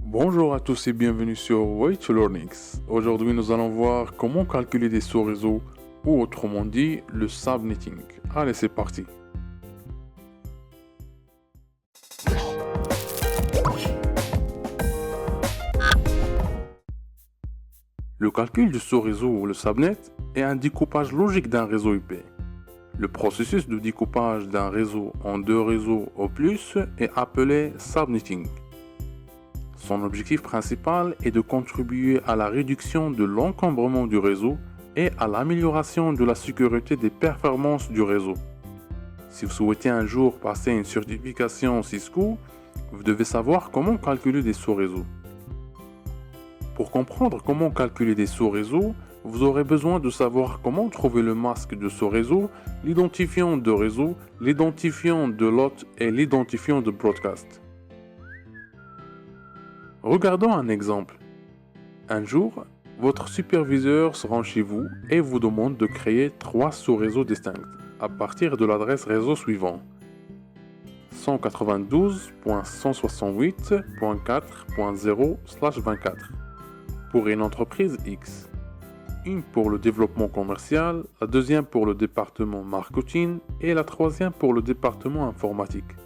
Bonjour à tous et bienvenue sur Way to Learnix. Aujourd'hui, nous allons voir comment calculer des sauts réseau ou autrement dit le subnetting. Allez, c'est parti. Le calcul du saut réseau ou le subnet est un découpage logique d'un réseau IP. Le processus de découpage d'un réseau en deux réseaux au plus est appelé subnetting. Son objectif principal est de contribuer à la réduction de l'encombrement du réseau et à l'amélioration de la sécurité des performances du réseau. Si vous souhaitez un jour passer une certification Cisco, vous devez savoir comment calculer des sauts réseau. Pour comprendre comment calculer des sauts réseau, vous aurez besoin de savoir comment trouver le masque de saut réseau, l'identifiant de réseau, l'identifiant de lot et l'identifiant de broadcast. Regardons un exemple. Un jour, votre superviseur se rend chez vous et vous demande de créer 3 sous-réseaux distincts à partir de l'adresse réseau suivant 192.168.4.0/24 pour une entreprise X. Une pour le développement commercial, la deuxième pour le département marketing et la troisième pour le département informatique.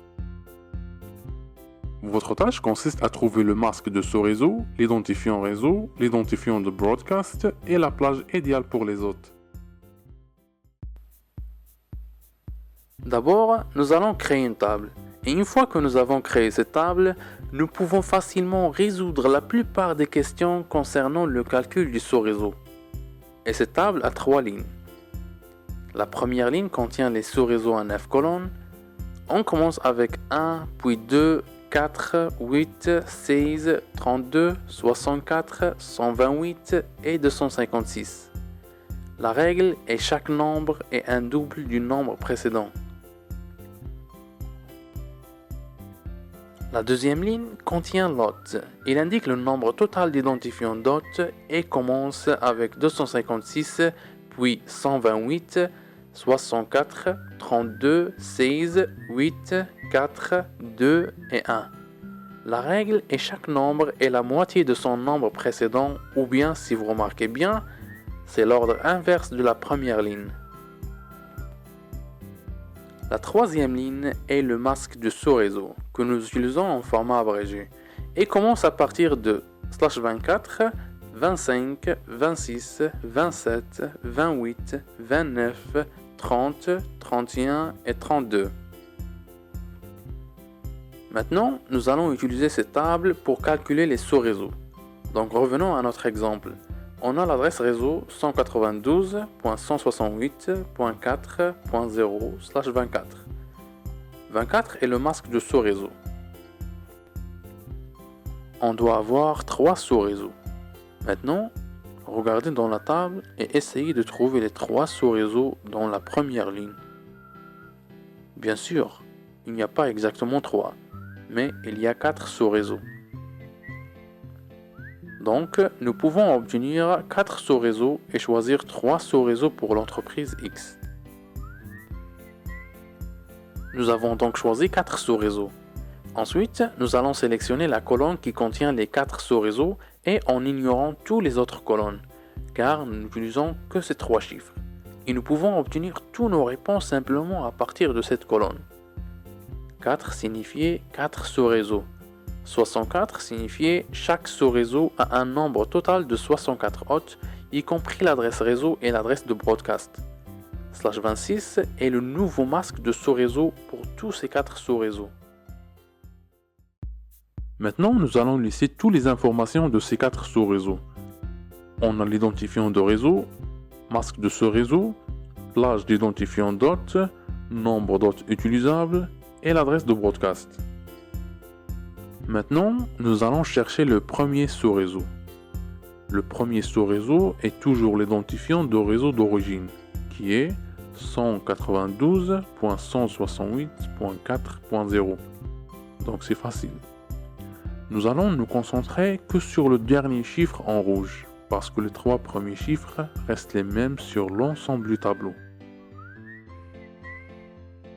Votre tâche consiste à trouver le masque de ce réseau, l'identifiant de broadcast et la plage idéale pour les hôtes. D'abord, nous allons créer une table. Et une fois que nous avons créé cette table, nous pouvons facilement résoudre la plupart des questions concernant le calcul du saut réseau. Et cette table a 3 lignes. La première ligne contient les sous-réseaux en 9 colonnes. On commence avec 1, puis 2, 4, 8, 16, 32, 64, 128 et 256. La règle est chaque nombre est un double du nombre précédent. La deuxième ligne contient lot. Il indique le nombre total d'identifiants d'hôtes et commence avec 256, puis 128, 64, 32, 16, 8, 4, 2 et 1. La règle est chaque nombre est la moitié de son nombre précédent, ou bien, si vous remarquez bien, c'est l'ordre inverse de la première ligne. La troisième ligne est le masque de sous-réseau, que nous utilisons en format abrégé, et commence à partir de /24, 25, 26, 27, 28, 29, 30, 31 et 32. Maintenant, nous allons utiliser cette table pour calculer les sous-réseaux. Donc revenons à notre exemple. On a l'adresse réseau 192.168.4.0/24. 24 est le masque de sous-réseau. On doit avoir 3 sous-réseaux. Maintenant, regardez dans la table et essayez de trouver les 3 sous-réseaux dans la première ligne. Bien sûr, il n'y a pas exactement 3, mais il y a 4 sous-réseaux. Donc, nous pouvons obtenir 4 sous-réseaux et choisir 3 sous-réseaux pour l'entreprise X. Nous avons donc choisi 4 sous-réseaux. Ensuite, nous allons sélectionner la colonne qui contient les 4 sous-réseaux et en ignorant toutes les autres colonnes, car nous n'utilisons que ces 3 chiffres. Et nous pouvons obtenir toutes nos réponses simplement à partir de cette colonne. 4 signifiait 4 sous-réseaux. 64 signifiait chaque sous-réseau a un nombre total de 64 hôtes, y compris l'adresse réseau et l'adresse de broadcast. /26 est le nouveau masque de sous-réseau pour tous ces 4 sous-réseaux. Maintenant, nous allons lister toutes les informations de ces 4 sous-réseaux. On a l'identifiant de réseau, masque de ce réseau, plage d'identifiant d'hôtes, nombre d'hôtes utilisables et l'adresse de broadcast. Maintenant, nous allons chercher le premier sous-réseau. Le premier sous-réseau est toujours l'identifiant de réseau d'origine, qui est 192.168.4.0. Donc c'est facile. Nous allons nous concentrer que sur le dernier chiffre en rouge, parce que les 3 premiers chiffres restent les mêmes sur l'ensemble du tableau.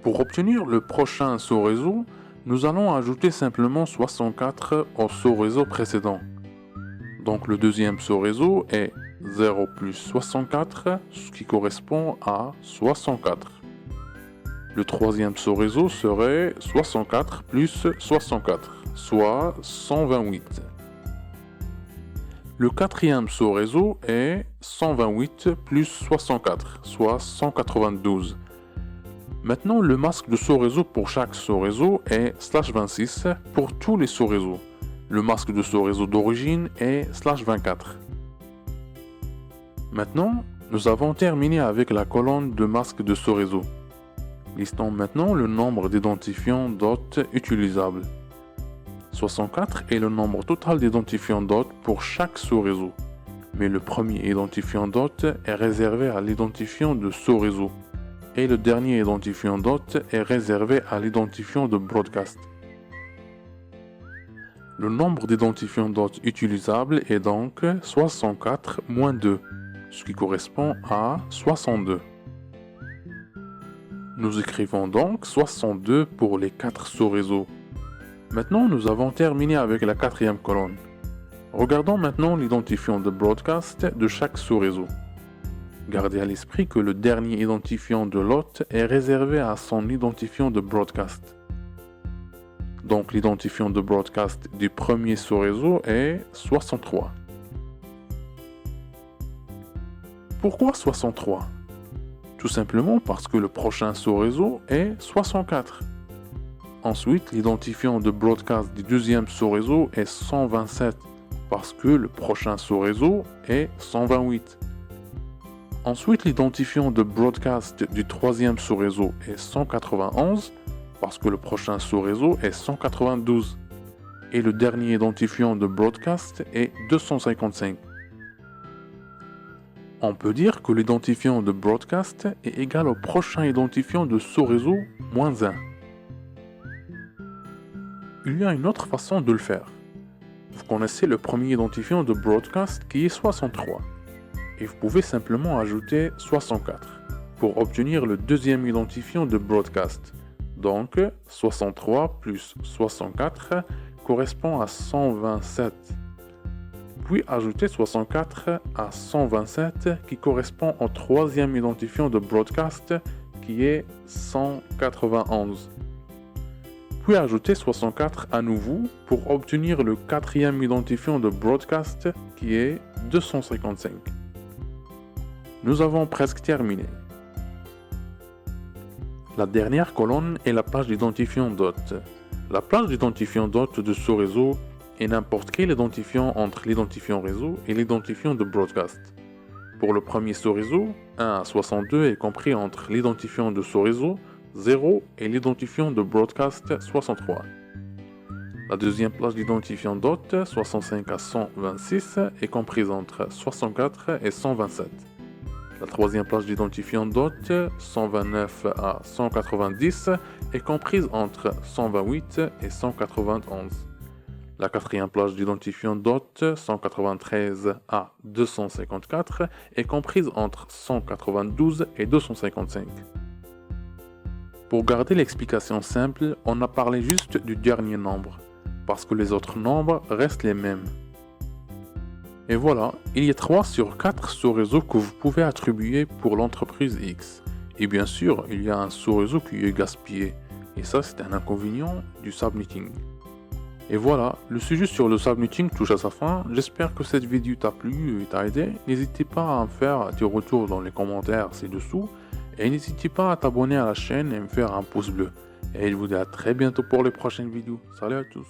Pour obtenir le prochain sous-réseau, Nous allons ajouter simplement 64 au sous-réseau précédent. Donc le deuxième sous-réseau est 0 plus 64, ce qui correspond à 64. Le troisième sous-réseau serait 64 plus 64, soit 128. Le quatrième sous-réseau est 128 plus 64, soit 192. Maintenant, le masque de sous-réseau pour chaque sous-réseau est /26 pour tous les sous-réseaux. Le masque de sous-réseau d'origine est /24. Maintenant, nous avons terminé avec la colonne de masque de sous-réseau. Listons maintenant le nombre d'identifiants DOT utilisables. 64 est le nombre total d'identifiants DOT pour chaque sous-réseau, mais le premier identifiant DOT est réservé à l'identifiant de sous-réseau, et le dernier identifiant DOT est réservé à l'identifiant de broadcast. Le nombre d'identifiants DOT utilisables est donc 64 moins 2, ce qui correspond à 62. Nous écrivons donc 62 pour les 4 sous-réseaux. Maintenant, nous avons terminé avec la quatrième colonne. Regardons maintenant l'identifiant de broadcast de chaque sous-réseau. Gardez à l'esprit que le dernier identifiant de l'hôte est réservé à son identifiant de broadcast. Donc l'identifiant de broadcast du premier sous-réseau est 63. Pourquoi 63? Tout simplement parce que le prochain sous-réseau est 64. Ensuite, l'identifiant de broadcast du deuxième sous-réseau est 127 parce que le prochain sous-réseau est 128. Ensuite, l'identifiant de broadcast du troisième sous-réseau est 191 parce que le prochain sous-réseau est 192. Et le dernier identifiant de broadcast est 255. On peut dire que l'identifiant de broadcast est égal au prochain identifiant de sous-réseau moins 1. Il y a une autre façon de le faire. Vous connaissez le premier identifiant de broadcast qui est 63. Et vous pouvez simplement ajouter 64 pour obtenir le deuxième identifiant de broadcast. Donc 63 plus 64 correspond à 127. Puis ajouter 64 à 127 qui correspond au troisième identifiant de broadcast qui est 191. Puis ajouter 64 à nouveau pour obtenir le quatrième identifiant de broadcast qui est 255. Nous avons presque terminé. La dernière colonne est la page d'identifiant DOT. La page d'identifiant DOT de sous-réseau est n'importe quel identifiant entre l'identifiant réseau et l'identifiant de broadcast. Pour le premier sous-réseau, 1 à 62 est compris entre l'identifiant de sous-réseau 0 et l'identifiant de broadcast 63. La deuxième place d'identifiant DOT, 65 à 126, est comprise entre 64 et 127. La troisième place d'identifiant DOT, 129 à 190, est comprise entre 128 et 191. La quatrième place d'identifiant DOT, 193 à 254, est comprise entre 192 et 255. Pour garder l'explication simple, on a parlé juste du dernier nombre, parce que les autres nombres restent les mêmes. Et voilà, il y a 3 sur 4 sous-réseaux que vous pouvez attribuer pour l'entreprise X. Et bien sûr, il y a un sous-réseau qui est gaspillé, et ça c'est un inconvénient du subnetting. Et voilà, le sujet sur le subnetting touche à sa fin. J'espère que cette vidéo t'a plu et t'a aidé. N'hésitez pas à me faire tes retours dans les commentaires ci-dessous. Et n'hésitez pas à t'abonner à la chaîne et me faire un pouce bleu. Et je vous dis à très bientôt pour les prochaines vidéos. Salut à tous.